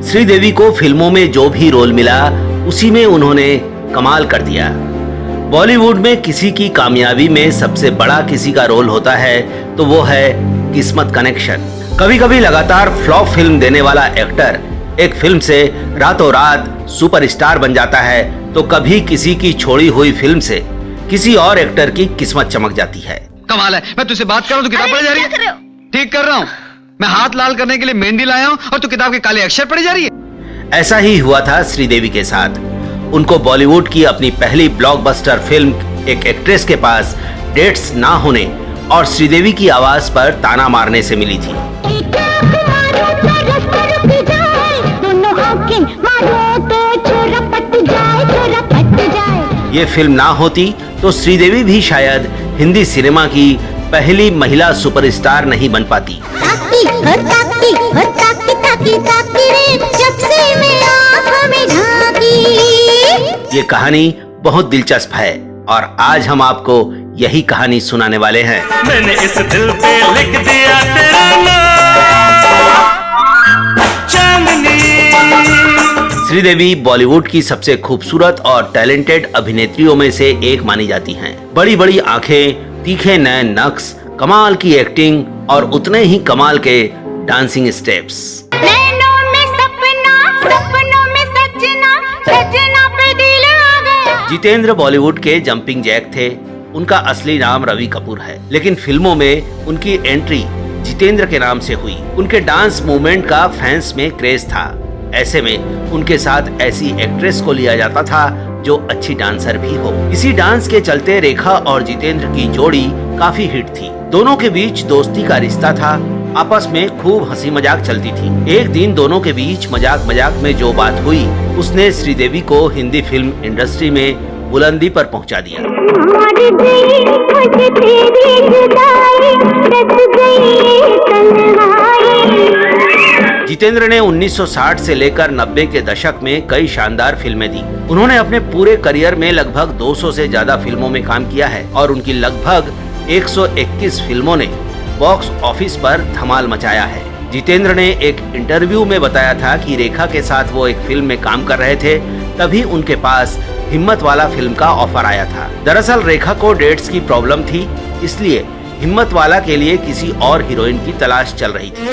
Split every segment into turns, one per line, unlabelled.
श्रीदेवी को फिल्मों में जो भी रोल मिला उसी में उन्होंने कमाल कर दिया। बॉलीवुड में किसी की कामयाबी में सबसे बड़ा किसी का रोल होता है तो वो है किस्मत कनेक्शन। कभी कभी लगातार फ्लॉप फिल्म देने वाला एक्टर एक फिल्म से रातों रात सुपरस्टार बन जाता है, तो कभी किसी की छोड़ी हुई फिल्म से किसी और एक्टर की किस्मत चमक जाती है।
कमाल है, मैं तुझसे बात कर रहा हूँ तो किताब पढ़े जा रही है। ठीक कर रहा हूँ, मैं हाथ लाल करने के लिए मेहंदी लाया हूँ और तू किताब के काले अक्षर पढ़े जा रही है।
ऐसा ही हुआ था श्रीदेवी के साथ। उनको बॉलीवुड की अपनी पहली ब्लॉकबस्टर फिल्म एक एक्ट्रेस के पास डेट्स ना होने और श्रीदेवी की आवाज पर ताना मारने से मिली थी। ये फिल्म ना होती तो श्रीदेवी भी शायद हिंदी सिनेमा की पहली महिला सुपरस्टार नहीं बन पाती। ये कहानी बहुत दिलचस्प है और आज हम आपको यही कहानी सुनाने वाले हैं।
मैंने इस दिल पे लिख दिया तेरा नाम चांदनी।
श्रीदेवी बॉलीवुड की सबसे खूबसूरत और टैलेंटेड अभिनेत्रियों में से एक मानी जाती हैं। बड़ी बड़ी आंखें, तीखे नए नक्श, कमाल की एक्टिंग और उतने ही कमाल के डांसिंग स्टेप्स। जितेंद्र बॉलीवुड के जंपिंग जैक थे। उनका असली नाम रवि कपूर है, लेकिन फिल्मों में उनकी एंट्री जितेंद्र के नाम से हुई। उनके डांस मूवमेंट का फैंस में क्रेज था। ऐसे में उनके साथ ऐसी एक्ट्रेस को लिया जाता था जो अच्छी डांसर भी हो। इसी डांस के चलते रेखा और जितेंद्र की जोड़ी काफी हिट थी। दोनों के बीच दोस्ती का रिश्ता था, आपस में खूब हंसी मजाक चलती थी। एक दिन दोनों के बीच मजाक मजाक में जो बात हुई उसने श्रीदेवी को हिंदी फिल्म इंडस्ट्री में बुलंदी पर पहुंचा दिया। जितेंद्र ने 1960 से लेकर 90 के दशक में कई शानदार फिल्में दी। उन्होंने अपने पूरे करियर में लगभग 200 से ज्यादा फिल्मों में काम किया है और उनकी लगभग 121 फिल्मों ने बॉक्स ऑफिस पर धमाल मचाया है। जितेंद्र ने एक इंटरव्यू में बताया था कि रेखा के साथ वो एक फिल्म में काम कर रहे थे, तभी उनके पास हिम्मत वाला फिल्म का ऑफर आया था। दरअसल रेखा को डेट्स की प्रॉब्लम थी, इसलिए हिम्मत वाला के लिए किसी और हीरोइन की तलाश चल रही थी।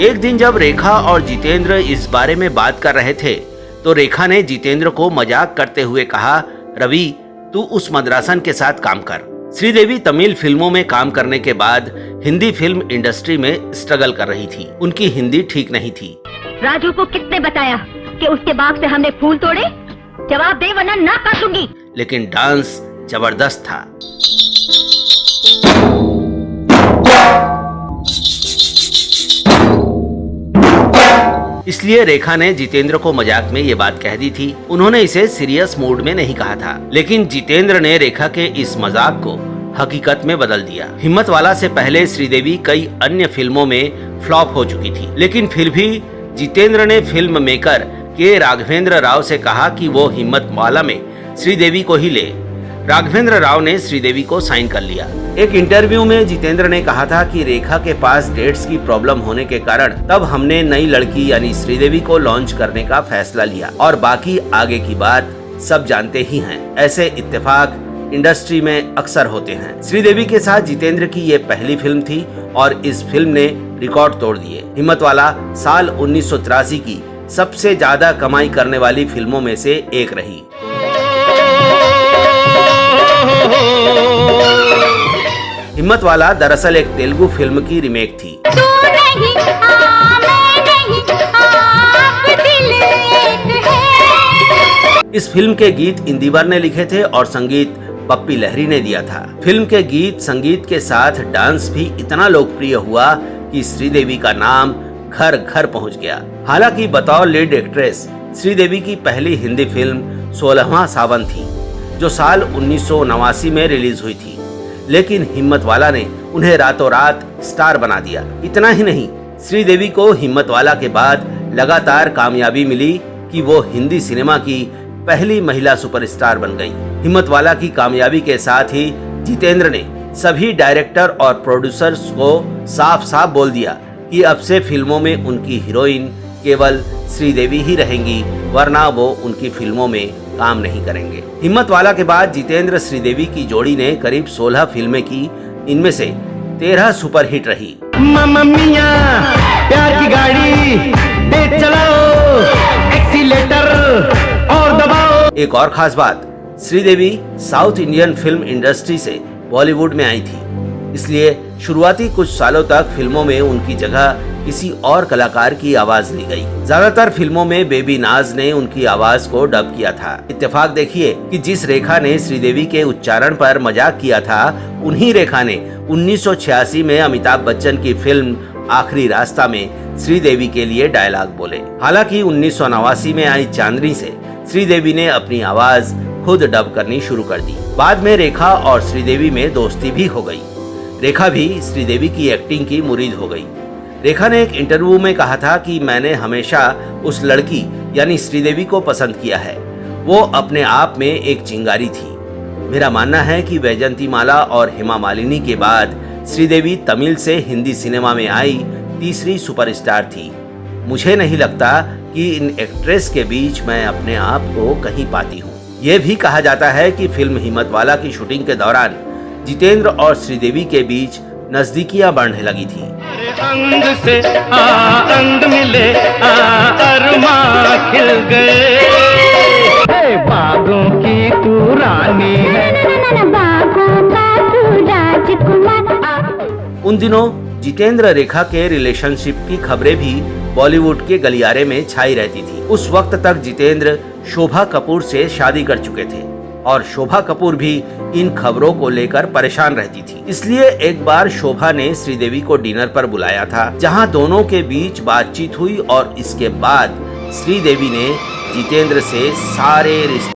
एक दिन जब रेखा और जितेंद्र इस बारे में बात कर रहे थे तो रेखा ने जितेंद्र को मजाक करते हुए कहा, रवि तू उस मद्रासन के साथ काम कर। श्रीदेवी तमिल फिल्मों में काम करने के बाद हिंदी फिल्म इंडस्ट्री में स्ट्रगल कर रही थी। उनकी हिंदी ठीक नहीं थी।
राजू को किसने बताया कि उसके बाग से हमने फूल तोड़े? जवाब दे वरना ना काट दूंगी।
लेकिन डांस जबरदस्त था। इसलिए रेखा ने जितेंद्र को मजाक में ये बात कह दी थी। उन्होंने इसे सीरियस मूड में नहीं कहा था, लेकिन जितेंद्र ने रेखा के इस मजाक को हकीकत में बदल दिया। हिम्मत वाला से पहले श्रीदेवी कई अन्य फिल्मों में फ्लॉप हो चुकी थी, लेकिन फिर भी जितेंद्र ने फिल्म मेकर के राघवेंद्र राव से कहा कि वो हिम्मत वाला में श्रीदेवी को ही ले। राघवेंद्र राव ने श्रीदेवी को साइन कर लिया। एक इंटरव्यू में जितेंद्र ने कहा था कि रेखा के पास डेट्स की प्रॉब्लम होने के कारण तब हमने नई लड़की यानी श्रीदेवी को लॉन्च करने का फैसला लिया और बाकी आगे की बात सब जानते ही हैं। ऐसे इत्तेफाक इंडस्ट्री में अक्सर होते हैं। श्रीदेवी के साथ जितेंद्र की ये पहली फिल्म थी और इस फिल्म ने रिकॉर्ड तोड़ दिए। हिम्मत वाला साल 1983 की सबसे ज्यादा कमाई करने वाली फिल्मों में से एक रही। हिम्मत वाला दरअसल एक तेलुगु फिल्म की रीमेक थी। इस फिल्म के गीत इंदिवर ने लिखे थे और संगीत पप्पी लहरी ने दिया था। फिल्म के गीत संगीत के साथ डांस भी इतना लोकप्रिय हुआ कि श्रीदेवी का नाम घर घर पहुंच गया। हालांकि बतौर लीड एक्ट्रेस श्रीदेवी की पहली हिंदी फिल्म 16वां सावन थी, जो साल 1989 में रिलीज हुई थी, लेकिन हिम्मत वाला ने उन्हें रातों रात स्टार बना दिया। इतना ही नहीं, श्रीदेवी को हिम्मत वाला के बाद लगातार कामयाबी मिली कि वो हिंदी सिनेमा की पहली महिला सुपरस्टार बन गई। हिम्मत वाला की कामयाबी के साथ ही जितेंद्र ने सभी डायरेक्टर और प्रोड्यूसर्स को साफ साफ बोल दिया कि अब से फिल्मों में उनकी हीरोइन केवल श्रीदेवी ही रहेंगी, वरना वो उनकी फिल्मों में काम नहीं करेंगे। हिम्मतवाला के बाद जितेंद्र श्रीदेवी की जोड़ी ने करीब 16 फिल्में की, इनमें से 13 सुपरहिट रही।
मामा मिया प्यार की गाड़ी तेज चलाओ, एक्सीलेटर और दबाओ।
एक और खास बात, Sridevi south Indian film industry से बॉलीवुड में आई थी, इसलिए शुरुआती कुछ सालों तक फिल्मों में उनकी जगह किसी और कलाकार की आवाज ली गई। ज्यादातर फिल्मों में बेबी नाज ने उनकी आवाज को डब किया था। इत्तेफाक देखिए कि जिस रेखा ने श्रीदेवी के उच्चारण पर मजाक किया था, उन्हीं रेखा ने 1986 में अमिताभ बच्चन की फिल्म आखिरी रास्ता में श्रीदेवी के लिए डायलॉग बोले। हालांकि 1989 में आई चांदनी से श्रीदेवी ने अपनी आवाज खुद डब करनी शुरू कर दी। बाद में रेखा और श्रीदेवी में दोस्ती भी हो गई। रेखा भी श्रीदेवी की एक्टिंग की मुरीद हो गई। रेखा ने एक इंटरव्यू में कहा था कि मैंने हमेशा उस लड़की यानी श्रीदेवी को पसंद किया है, वो अपने आप में एक चिंगारी थी। मेरा मानना है कि वैजंतीमाला और हेमा मालिनी के बाद श्रीदेवी तमिल से हिंदी सिनेमा में आई तीसरी सुपरस्टार थी। मुझे नहीं लगता कि इन एक्ट्रेस के बीच मैं अपने आप को कहीं पाती हूँ। ये भी कहा जाता है कि फिल्म हिम्मतवाला की शूटिंग के दौरान जितेंद्र और श्रीदेवी के बीच नजदीकियां बढ़ने लगी थी।
अंग से अंग मिले, अरमा खिल गए, बागों की तू रानी है, बागों का तू राजकुमार।
उन दिनों जितेंद्र रेखा के रिलेशनशिप की खबरें भी बॉलीवुड के गलियारे में छाई रहती थी। उस वक्त तक जितेंद्र शोभा कपूर से शादी कर चुके थे और शोभा कपूर भी इन खबरों को लेकर परेशान रहती थी। इसलिए एक बार शोभा ने श्रीदेवी को डिनर पर बुलाया था, जहां दोनों के बीच बातचीत हुई और इसके बाद श्रीदेवी ने जितेंद्र से सारे रिश्ते